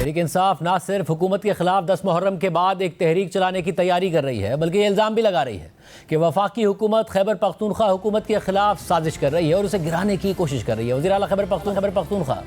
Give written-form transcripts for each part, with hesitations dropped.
तहरीक इंसाफ ना सिर्फ हुकूमत के खिलाफ 10 मुहर्रम के बाद एक तहरीक चलाने की तैयारी कर रही है, बल्कि ये इल्ज़ाम भी लगा रही है कि वफाकी हुकूमत खैबर पख्तूनख्वा हुकूमत के खिलाफ साजिश कर रही है और उसे गिराने की कोशिश कर रही है। वज़ीर आला खैबर पख्तूनख्वा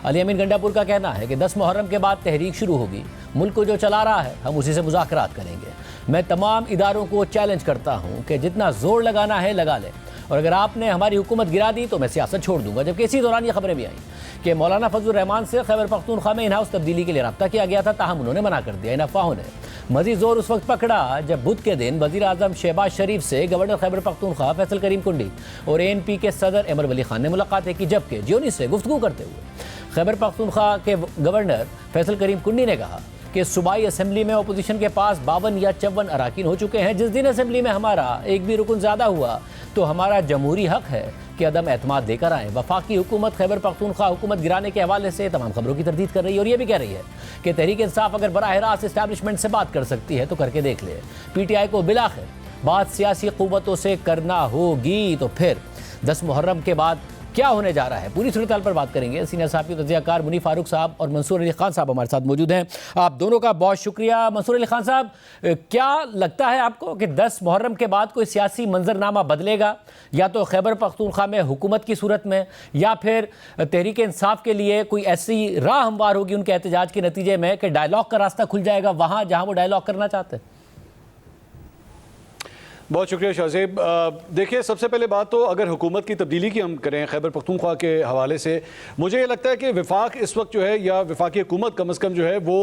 अली अमीन गंडापुर का कहना है कि 10 मुहर्रम के बाद तहरीक शुरू होगी, मुल्क को जो चला रहा है हम उसी से मुज़ाकरात करेंगे। मैं तमाम इदारों को चैलेंज करता हूँ कि जितना जोर लगाना है लगा लें, और अगर आपने हमारी हुकूमत गिरा दी तो मैं सियासत छोड़ दूंगा। जबकि इसी दौरान ये खबरें भी आई कि मौलाना फजलुर रहमान से खैबर पख्तूनख्वा में इन हाउस तब्दीली के लिए रब्ता किया गया था, ताहम उन्होंने मना कर दिया। इन अफवाहों ने मजीद जोर उस वक्त पकड़ा जब बुध के दिन वज़ीर आज़म शहबाज शरीफ से गवर्नर खैबर पख्तूनख्वा फैसल करीम कुंडी और ANP के सदर अमर वली खान ने मुलाकातें की। जबकि जियोनी से गुफ्तगू करते हुए खैबर पख्तूनख्वा के गवर्नर फैसल करीम कुंडी ने कहा कि सूबाई असम्बली में अपोजिशन के पास 52 या 54 अराकीन हो चुके हैं। जिस दिन असम्बली में हमारा एक भी रुकन ज़्यादा हुआ तो हमारा जमहूरी हक है कि अदम एतमाद लेकर आएँ। वफाकी हुकूमत खैबर पख्तूनख्वा हुकूमत गिराने के हवाले से तमाम खबरों की तरदीद कर रही है और ये भी कह रही है कि तहरीक इंसाफ अगर बराह रास्त इस्टेब्लिशमेंट से बात कर सकती है तो करके देख ले। PTI को बिलाखिर बात सियासी क़ुव्वतों से करना होगी। तो फिर 10 मुहर्रम के बाद क्या होने जा रहा है, पूरी सूरत पर बात करेंगे। सीनियर साहब तज़कियाकार मुनीर फारूक साहब और मंसूर अली खान साहब हमारे साथ मौजूद हैं। आप दोनों का बहुत शुक्रिया। मंसूर अली खान साहब, क्या लगता है आपको कि 10 मुहर्रम के बाद कोई सियासी मंजरनामा बदलेगा, या तो खैबर पख्तूनख्वा में हुकूमत की सूरत में, या फिर तहरीक इंसाफ के लिए कोई ऐसी राह हमवार होगी उनके एहतजाज के नतीजे में कि डायलॉग का रास्ता खुल जाएगा वहाँ जहाँ वो डायलॉग करना चाहते हैं? बहुत शुक्रिया शाहजेब। देखिए, सबसे पहले बात तो अगर हुकूमत की तब्दीली की हम करें खैबर पख्तूनख्वा के हवाले से, मुझे ये लगता है कि विफाक इस वक्त जो है, या विफाकी हुकूमत कम अज़ कम जो है वो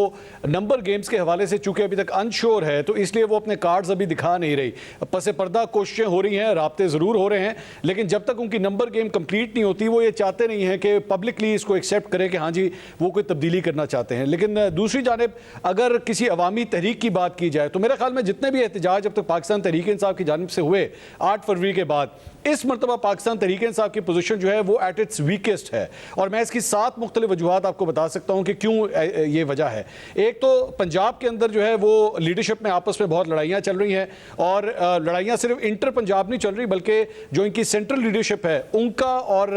नंबर गेम्स के हवाले से चूँकि अभी तक अनश्योर है, तो इसलिए वो अपने कार्ड्स अभी दिखा नहीं रही। पसे पर्दा कोशिशें हो रही हैं, राब्ते ज़रूर हो रहे हैं, लेकिन जब तक उनकी नंबर गेम कम्प्लीट नहीं होती वो ये चाहते नहीं हैं कि पब्लिकली इसको एक्सेप्ट करें कि हाँ जी वो कोई तब्दीली करना चाहते हैं। लेकिन दूसरी जानिब अगर किसी अवामी तहरीक की बात की जाए तो मेरे ख्याल में जितने भी एहतजाज अब तक पाकिस्तान तहरीक इंसाफ की जानिब से हुए 8 फरवरी के बाद, इस मरतबा पाकिस्तान तहरीक इंसाफ की पोजीशन जो है वो एट इट्स वीकेस्ट है। और मैं इसकी 7 मुख्तलिफ वजूहात आपको बता सकता हूं कि क्यों ये वजह है। एक तो पंजाब के अंदर जो है वो लीडरशिप में आपस में बहुत लड़ाइयाँ चल रही हैं, और लड़ाइयाँ सिर्फ इंटर पंजाब नहीं चल रही, बल्कि जो इनकी सेंट्रल लीडरशिप है उनका और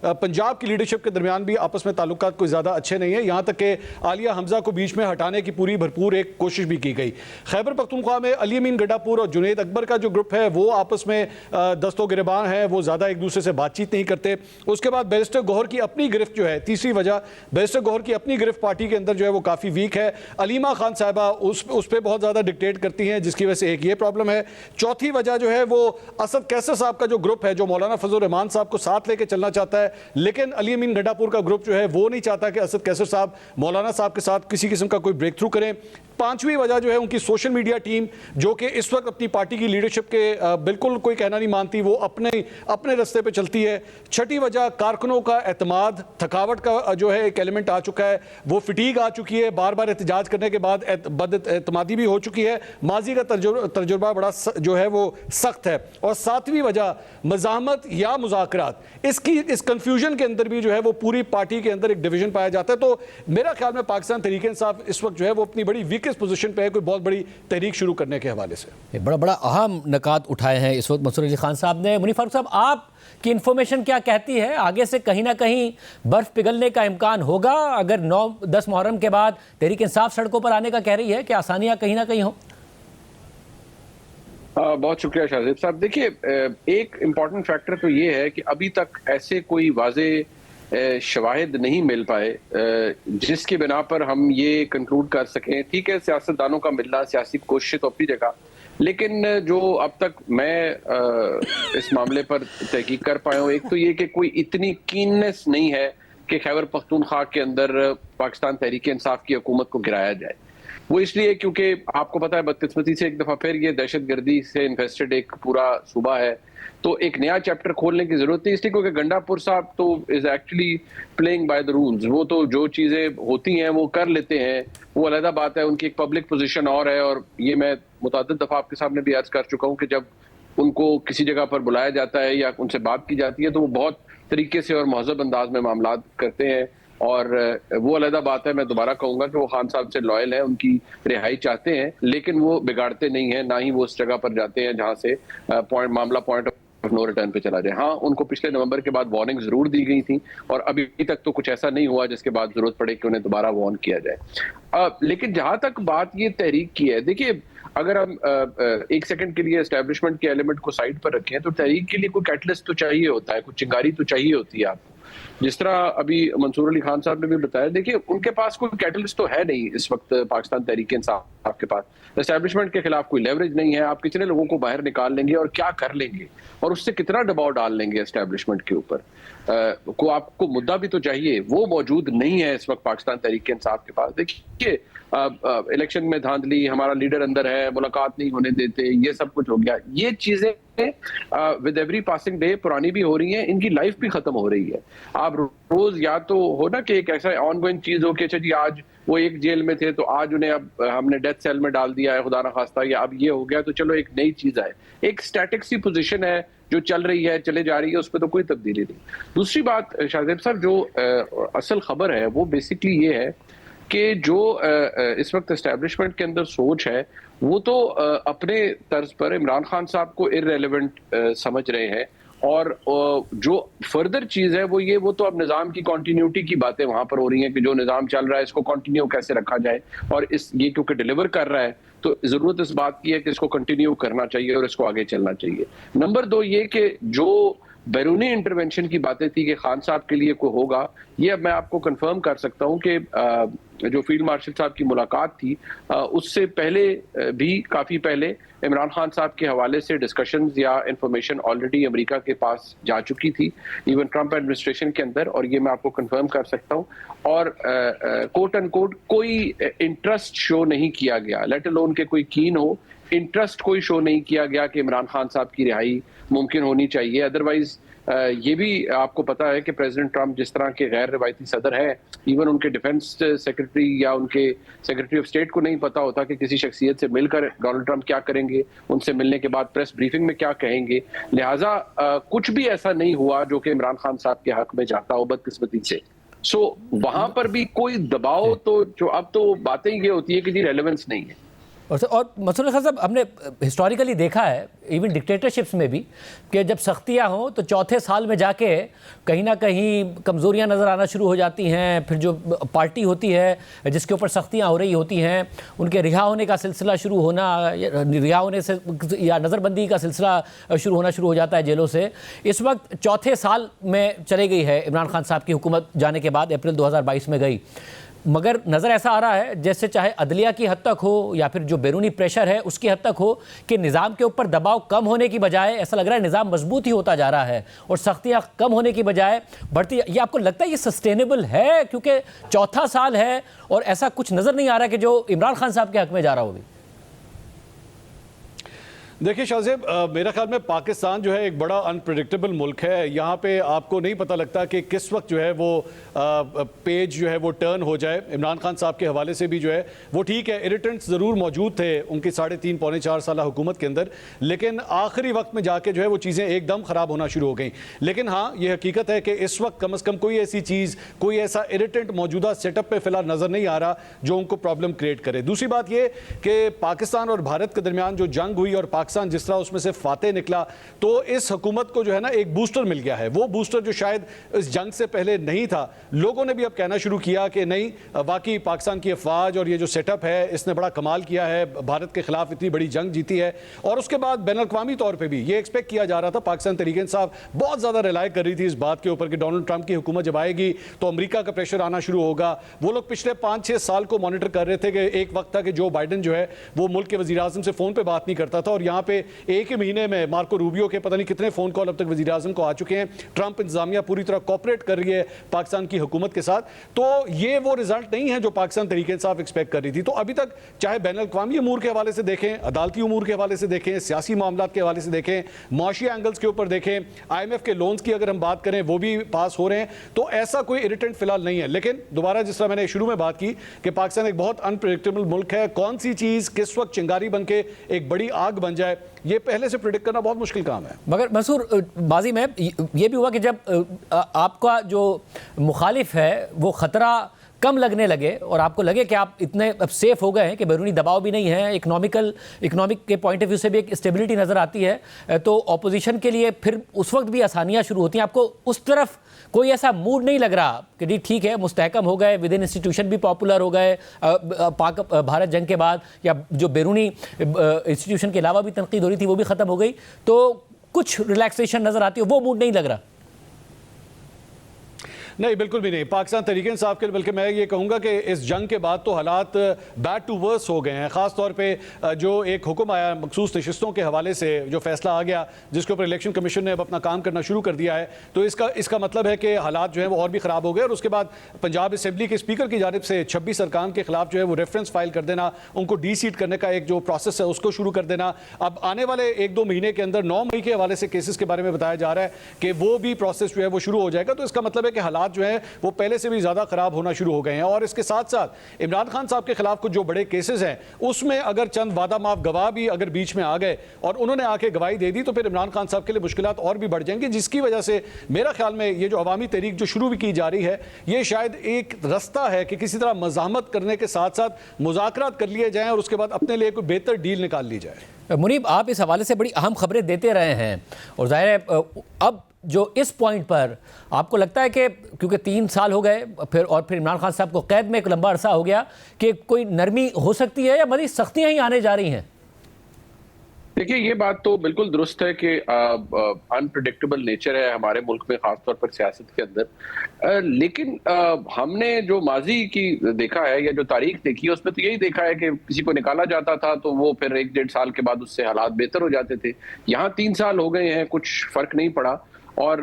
पंजाब की लीडरशिप के दरमियान भी आपस में ताल्लुकात कोई ज़्यादा अच्छे नहीं है। यहाँ तक कि आलिया हमजा को बीच में हटाने की पूरी भरपूर एक कोशिश भी की गई। खैबर पख्तूनख्वा में अली अमीन गंडापुर और जुनैद अकबर का जो ग्रुप है वो आपस में दस्तों गिरबान है, वो ज़्यादा एक दूसरे से बातचीत नहीं करते। उसके बाद बैरिस्टर गौहर की अपनी गिरफ्त जो है, तीसरी वजह बैरिस्टर गौहर की अपनी गिरफ्त पार्टी के अंदर जो है वो काफ़ी वीक है। अलीमा खान साहिबा उस पर बहुत ज़्यादा डिक्टेट करती हैं, जिसकी वजह से एक ये प्रॉब्लम है। चौथी वजह जो है वो असद कैसर साहब का जो ग्रुप है, जो मौलाना फजलुर रहमान साहब को साथ लेकर चलना चाहता है, लेकिन अली अमीन गंडापुर का ग्रुप जो है वो नहीं चाहता कि असद कैसर साहब मौलाना साहब के साथ किसी किस्म का कोई ब्रेक थ्रू करें। पांचवी वजह जो है उनकी सोशल मीडिया टीम, जो कि इस वक्त अपनी पार्टी की लीडरशिप के बिल्कुल कोई कहना नहीं मानती, वो अपने रास्ते पे चलती है। छठी वजह कारकुनों का एतमाद, थकावट का जो है एक एलिमेंट आ चुका है, वो फिटीग आ चुकी है, बार बार एहतजाज करने के बाद बद एतमादी भी हो चुकी है, माजी का तजुर्बा बड़ा जो है वो सख्त है। और सातवीं वजह मज़ाहमत या मुज़ाकरात, इस कन्फ्यूजन के अंदर भी जो है वो पूरी पार्टी के अंदर एक डिवीजन पाया जाता है। तो मेरा ख्याल में पाकिस्तान तहरीक इंसाफ इस वक्त जो है वो अपनी बड़ी वीकेस्ट पोजीशन पे है कोई बहुत बड़ी तहरीक शुरू करने के हवाले से। बड़ा अहम नकात उठाए हैं इस वक्त मंसूर अली खान साहब ने। मुनीर फारूक साहब, आप की इन्फॉर्मेशन क्या कहती है, आगे से कहीं ना कहीं बर्फ पिघलने का इम्कान होगा अगर 9-10 मुहर्रम के बाद तहरीक इंसाफ सड़कों पर आने का कह रही है, कि आसानियां कहीं ना कहीं हो? बहुत शुक्रिया शाहजेब साहब। देखिए, एक इम्पॉर्टेंट फैक्टर तो ये है कि अभी तक ऐसे कोई वाजे शवाहिद नहीं मिल पाए जिसकी बिना पर हम ये कंक्लूड कर सकें। ठीक है, सियासतदानों का मिलना, सियासी कोशिश तो अपनी जगह, लेकिन जो अब तक मैं इस मामले पर तहकीक कर पाया हूँ, एक तो ये कि कोई इतनी कीननेस नहीं है कि खैबर पख्तूनख्वा के अंदर पाकिस्तान तहरीक इंसाफ की हुकूमत को गिराया जाए। वो इसलिए क्योंकि आपको पता है बदकिस्मती से एक दफ़ा फिर ये दहशतगर्दी से इन्वेस्टेड एक पूरा सूबा है, तो एक नया चैप्टर खोलने की जरूरत है। इसलिए क्योंकि गंडापुर साहब तो is actually playing by the rules, वो तो जो चीज़ें होती हैं वो कर लेते हैं, वो अलग बात है। उनकी एक पब्लिक पोजीशन और है, और ये मैं मुतअद्दिद दफ़ा आपके सामने भी अर्ज कर चुका हूँ कि जब उनको किसी जगह पर बुलाया जाता है या उनसे बात की जाती है तो वो बहुत तरीके से और महज़ब अंदाज में मामला करते हैं, और वो अलग बात है। मैं दोबारा कहूंगा कि वो खान साहब से लॉयल है, उनकी रिहाई चाहते हैं, लेकिन वो बिगाड़ते नहीं है, ना ही वो उस जगह पर जाते हैं जहां से मामला पॉइंट ऑफ नो रिटर्न पे चला जाए। हाँ, उनको पिछले नवंबर के बाद वार्निंग जरूर दी गई थी और अभी तक तो कुछ ऐसा नहीं हुआ जिसके बाद जरूरत पड़े कि उन्हें दोबारा वार्न किया जाए। लेकिन जहां तक बात ये तहरीक की है, देखिए अगर हम एक सेकंड के लिए एस्टेब्लिशमेंट के एलिमेंट को साइड पर रखें तो तहरीक के लिए कोई कैटलिस्ट तो चाहिए होता है, कुछ चिंगारी तो चाहिए होती है आपको। जिस तरह अभी मंसूर अली खान साहब ने भी बताया, देखिए उनके पास कोई कैटलिस्ट तो है नहीं इस वक्त पाकिस्तान तहरीक इंसाफ के पास। एस्टेब्लिशमेंट के खिलाफ कोई लेवरेज नहीं है, आप कितने लोगों को बाहर निकाल लेंगे और क्या कर लेंगे और उससे कितना दबाव डाल लेंगे एस्टेब्लिशमेंट के ऊपर। को आपको मुद्दा भी तो चाहिए, वो मौजूद नहीं है इस वक्त पाकिस्तान तहरीक इंसाफ के पास। देखिए इलेक्शन में धांधली, हमारा लीडर अंदर है, मुलाकात नहीं होने देते, ये सब कुछ हो गया। ये चीजें विद एवरी पासिंग डे पुरानी भी हो रही हैं, इनकी लाइफ भी खत्म हो रही है। आप रोज या तो हो ना कि एक ऐसा ऑनगोइंग चीज हो कि अच्छा जी आज वो एक जेल में थे तो आज उन्हें अब हमने डेथ सेल में डाल दिया है खुदा ना खास्ता, या अब ये हो गया तो चलो एक नई चीज आए। एक स्टैटिक सी पोजीशन है जो चल रही है, चले जा रही है, उस पर तो कोई तब्दीली नहीं। दूसरी बात शाहजेब साहब, जो असल खबर है वो बेसिकली ये है कि जो इस वक्त एस्टेब्लिशमेंट के अंदर सोच है वो तो अपने तर्ज पर इमरान खान साहब को इररेलेवेंट समझ रहे हैं, और जो फर्दर चीज है वो तो अब निजाम की कंटिन्यूटी की बातें वहां पर हो रही हैं कि जो निजाम चल रहा है इसको कंटिन्यू कैसे रखा जाए, और ये क्योंकि डिलीवर कर रहा है तो जरूरत इस बात की है कि इसको कंटिन्यू करना चाहिए और इसको आगे चलना चाहिए। नंबर 2 ये कि जो बैरूनी इंटरवेंशन की बातें थी कि खान साहब के लिए कोई होगा, ये अब मैं आपको कंफर्म कर सकता हूं कि जो फील्ड मार्शल साहब की मुलाकात थी उससे पहले भी काफी पहले इमरान खान साहब के हवाले से डिस्कशंस या इंफॉर्मेशन ऑलरेडी अमेरिका के पास जा चुकी थी, इवन ट्रंप एडमिनिस्ट्रेशन के अंदर, और ये मैं आपको कंफर्म कर सकता हूं। और कोट एंड कोट कोई इंटरेस्ट शो नहीं किया गया, लेट अलोन के कोई कीन हो, इंटरेस्ट कोई शो नहीं किया गया कि इमरान खान साहब की रिहाई मुमकिन होनी चाहिए। अदरवाइज ये भी आपको पता है कि प्रेसिडेंट ट्रंप जिस तरह के गैर रिवायती सदर हैं, इवन उनके डिफेंस सेक्रेटरी या उनके सेक्रेटरी ऑफ स्टेट को नहीं पता होता कि किसी शख्सियत से मिलकर डोनाल्ड ट्रंप क्या करेंगे, उनसे मिलने के बाद प्रेस ब्रीफिंग में क्या कहेंगे। लिहाजा कुछ भी ऐसा नहीं हुआ जो कि इमरान खान साहब के हक में जाता हो बदकिस्मती से। सो वहां पर भी कोई दबाव तो जो अब तो बातें ये होती है कि जी रेलेवेंस नहीं है। और मंसूर खान साहब, हमने हिस्टोरिकली देखा है इवन डिक्टेटरशिप्स में भी कि जब सख्तियां हों तो चौथे साल में जाके कहीं ना कहीं कमज़ोरियां नज़र आना शुरू हो जाती हैं। फिर जो पार्टी होती है जिसके ऊपर सख्तियां हो रही होती हैं उनके रिहा होने का सिलसिला शुरू होना, रिहा होने से या नज़रबंदी का सिलसिला शुरू हो जाता है जेलों से। इस वक्त चौथे साल में चले गई है इमरान खान साहब की हुकूमत जाने के बाद, अप्रैल 2022 में गई, मगर नज़र ऐसा आ रहा है जैसे चाहे अदलिया की हद तक हो या फिर जो बैरूनी प्रेशर है उसकी हद तक हो कि निज़ाम के ऊपर दबाव कम होने की बजाय ऐसा लग रहा है निज़ाम मजबूत ही होता जा रहा है और सख्तियां कम होने की बजाय बढ़ती। ये आपको लगता है ये सस्टेनेबल है? क्योंकि चौथा साल है और ऐसा कुछ नज़र नहीं आ रहा कि जो इमरान खान साहब के हक में जा रहा होगी। देखिए शाहजेब, मेरा ख्याल में पाकिस्तान जो है एक बड़ा अनप्रेडिक्टेबल मुल्क है। यहाँ पे आपको नहीं पता लगता कि किस वक्त जो है वो पेज जो है वो टर्न हो जाए। इमरान खान साहब के हवाले से भी जो है वो ठीक है, इरिटेंट्स ज़रूर मौजूद थे उनकी 3.5 पौने 4 साल हुकूमत के अंदर, लेकिन आखिरी वक्त में जाके जो है वो चीज़ें एकदम ख़राब होना शुरू हो गई। लेकिन हाँ, ये हकीकत है कि इस वक्त कम अज़ कम कोई ऐसी चीज़, कोई ऐसा इरिटेंट मौजूदा सेटअप पे फ़िलहाल नज़र नहीं आ रहा जो उनको प्रॉब्लम क्रिएट करे। दूसरी बात ये कि पाकिस्तान और भारत के दरमियान जो जंग हुई और पाकिस्तान जिस तरह उसमें से फातेह निकला, तो इस हुकूमत को जो है ना एक बूस्टर मिल गया है। वो बूस्टर जो शायद इस जंग से पहले नहीं था। लोगों ने भी अब कहना शुरू किया कि नहीं, वाकई पाकिस्तान की अफवाज और ये जो सेटअप है इसने बड़ा कमाल किया है, भारत के खिलाफ इतनी बड़ी जंग जीती है। और उसके बाद बैन अल-अक़वामी तौर पर भी ये एक्सपेक्ट किया जा रहा था, पाकिस्तान तहरीक इंसाफ बहुत ज़्यादा रिलाई कर रही थी इस बात के ऊपर कि डोनाल्ड ट्रंप की हुकूमत जब आएगी तो अमेरिका का प्रेशर आना शुरू होगा। वो लोग पिछले 5-6 साल को मॉनिटर कर रहे थे कि एक वक्त था कि जो बाइडन जो है वो मुल्क के वज़ीर आज़म से फ़ोन पर बात नहीं करता था, और यहाँ पे एक ही महीने में मार्को रूबियो के पता नहीं कितने फ़ोन कॉल अब तक वज़ीर आज़म को आ चुके हैं। ट्रंप इंतजामिया पूरी तरह कोऑपरेट कर रही है पाकिस्तान की हुकूमत के साथ। तो ये वो रिजल्ट नहीं है जो पाकिस्तान तहरीक इंसाफ एक्सपेक्ट कर रही थी। तो अभी तक चाहे बैन अल-अक़वामी अमूर के हवाले से देखें, अदालती अमूर के हवाले से देखें, सियासी मामलात के हवाले से देखें, मुआशी एंगल्स के ऊपर देखें, IMF के लोन्स की अगर हम बात करें वो भी पास हो रहे हैं, तो ऐसा कोई इरिटेंट फिलहाल नहीं है। लेकिन दोबारा जिस तरह मैंने शुरू में बात की कि पाकिस्तान एक बहुत अनप्रेडिक्टेबल मुल्क है, कौन सी चीज़ किस वक्त चिंगारी बन के एक बड़ी आग बन जाए ये पहले से प्रेडिक्ट करना बहुत मुश्किल काम है। मगर मंसूर, बाजी में ये भी हुआ कि जब आपका जो मुखालिफ है वो ख़तरा कम लगने लगे और आपको लगे कि आप इतने अब सेफ हो गए हैं कि बैरूनी दबाव भी नहीं है, इकोनॉमिक के पॉइंट ऑफ व्यू से भी एक स्टेबिलिटी नज़र आती है, तो ऑपोजिशन के लिए फिर उस वक्त भी आसानियां शुरू होती हैं। आपको उस तरफ कोई ऐसा मूड नहीं लग रहा कि जी ठीक है, मुस्तहकम हो गए, विद इन इंस्टीट्यूशन भी पॉपुलर हो गए पाक भारत जंग के बाद, या जो बैरूनी इंस्टीट्यूशन के अलावा भी तनकीद हो रही थी वो भी ख़त्म हो गई, तो कुछ रिलैक्सेशन नज़र आती है, वो मूड नहीं लग रहा? नहीं, बिल्कुल भी नहीं। पाकिस्तान तहरीक इंसाफ के लिए, बल्कि मैं ये कहूँगा कि इस जंग के बाद तो हालात बैड टू वर्स हो गए हैं। ख़ास तौर पे जो एक हुक्म आया मखसूस नशिस्तों के हवाले से, जो फैसला आ गया जिसके ऊपर इलेक्शन कमीशन ने अब अपना काम करना शुरू कर दिया है, तो इसका मतलब है कि हालात जो है वो और भी ख़राब हो गए। और उसके बाद पंजाब असम्बली के स्पीकर की जानिब से 26 अरकान के खिलाफ जो है वो रेफरेंस फाइल कर देना, उनको डी सीट करने का एक जो प्रोसेस है उसको शुरू कर देना। अब आने वाले 1-2 महीने के अंदर 9 मई के हवाले से केसेस के बारे में बताया जा रहा है कि वो भी प्रोसेस जो है वो शुरू हो जाएगा। तो इसका मतलब है कि हालात जो है वो पहले से भी ज्यादा खराब होना शुरू हो गए हैं। और इसके साथ साथ इमरान खान साहब के खिलाफ कुछ जो बड़े केसेस हैं उसमें अगर चंद वादा माफ गवाह भी अगर बीच में आ गए और उन्होंने आके गवाही दे दी, तो फिर इमरान खान साहब के लिए मुश्किलात और भी बढ़ जाएंगी, जिसकी वजह से मेरा ख्याल में ये जो अवामी तहरीक जो शुरू भी की जा रही है, ये शायद एक रास्ता है कि किसी तरह मज़ाहमत करने के साथ साथ मुज़ाकरात कर लिए जाएं और उसके बाद अपने लिए कोई बेहतर डील निकाल ली जाए। मुनीब, आप इस हवाले से बड़ी अहम खबरें देते रहे हैं और जाहिर है अब जो इस पॉइंट पर आपको लगता है कि क्योंकि 3 साल हो गए फिर इमरान खान साहब को कैद में एक लंबा अरसा हो गया, कि कोई नरमी हो सकती है या मज़ीद सख्तियां ही आने जा रही हैं? देखिए, ये बात तो बिल्कुल दुरुस्त है कि अनप्रिडिक्टेबल नेचर है हमारे मुल्क में, खासतौर पर सियासत के अंदर। लेकिन हमने जो माजी की देखा है या जो तारीख देखी है उसमें तो यही देखा है कि किसी को निकाला जाता था तो वो फिर 1-1.5 साल के बाद उससे हालात बेहतर हो जाते थे। यहाँ 3 साल हो गए हैं, कुछ फर्क नहीं पड़ा। और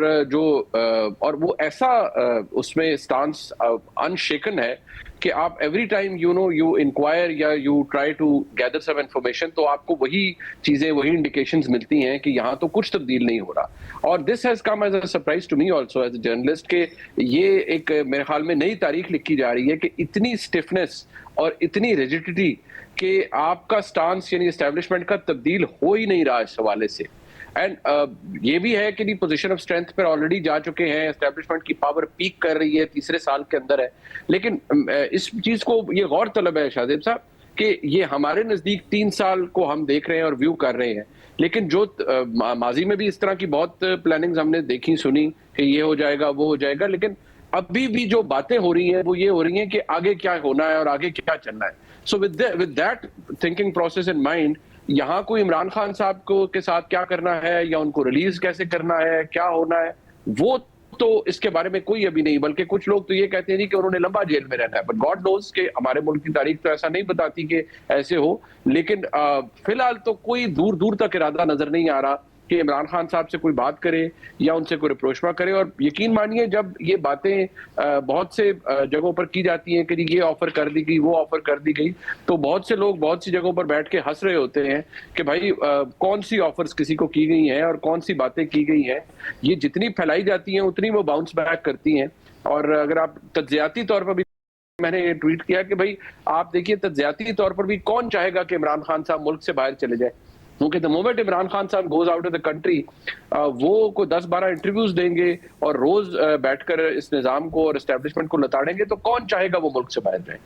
और वो ऐसा उसमें स्टांस अनशेकन है कि आप एवरी टाइम यू इंक्वायर या you try to gather some information, तो आपको वही चीजें, वही इंडिकेशंस मिलती हैं कि यहाँ तो कुछ तब्दील नहीं हो रहा। और this has come as a surprise to me also as a journalist के ये एक मेरे ख्याल में नई तारीख लिखी जा रही है कि इतनी स्टिफनेस और इतनी रिजिडिटी कि आपका स्टांस यानी एस्टेब्लिशमेंट का तब्दील हो ही नहीं रहा इस हवाले से। एंड ये भी है कि पोजीशन ऑफ स्ट्रेंथ पर ऑलरेडी जा चुके हैं, एस्टेब्लिशमेंट की पावर पीक कर रही है, तीसरे साल के अंदर है। लेकिन इस चीज को ये गौर तलब है शाहजेब साहब कि ये हमारे नजदीक 3 साल को हम देख रहे हैं और व्यू कर रहे हैं, लेकिन जो माजी में भी इस तरह की बहुत प्लानिंग्स हमने देखी सुनी कि ये हो जाएगा वो हो जाएगा, लेकिन अभी भी जो बातें हो रही हैं वो ये हो रही हैं कि आगे क्या होना है और आगे क्या चलना है। So with that thinking process in mind, यहाँ कोई इमरान खान साहब को के साथ क्या करना है या उनको रिलीज कैसे करना है, क्या होना है, वो तो इसके बारे में कोई अभी नहीं। बल्कि कुछ लोग तो ये कहते हैं कि उन्होंने लंबा जेल में रहना है, बट गॉड नोज के हमारे मुल्क की तारीख तो ऐसा नहीं बताती कि ऐसे हो। लेकिन फिलहाल तो कोई दूर दूर तक इरादा नजर नहीं आ रहा कि इमरान खान साहब से कोई बात करे या उनसे कोई रिप्रोचमा करे। और यकीन मानिए, जब ये बातें बहुत से जगहों पर की जाती हैं कि ये ऑफर कर दी गई, वो ऑफर कर दी गई, तो बहुत से लोग बहुत सी जगहों पर बैठ के हंस रहे होते हैं कि भाई कौन सी ऑफर्स किसी को की गई हैं और कौन सी बातें की गई हैं। ये जितनी फैलाई जाती हैं उतनी वो बाउंस बैक करती हैं। और अगर आप तज्जियाती तौर पर भी, मैंने ये ट्वीट किया कि भाई आप देखिए, तज्जियाती तौर पर भी कौन चाहेगा कि इमरान खान साहब मुल्क से बाहर चले जाए, क्योंकि द मोमेंट इमरान खान साहब goes out of the country, वो को 10-12 इंटरव्यूज देंगे और रोज बैठकर इस निजाम को और एस्टेब्लिशमेंट को लताड़ेंगे, तो कौन चाहेगा वो मुल्क से बाहर जाए।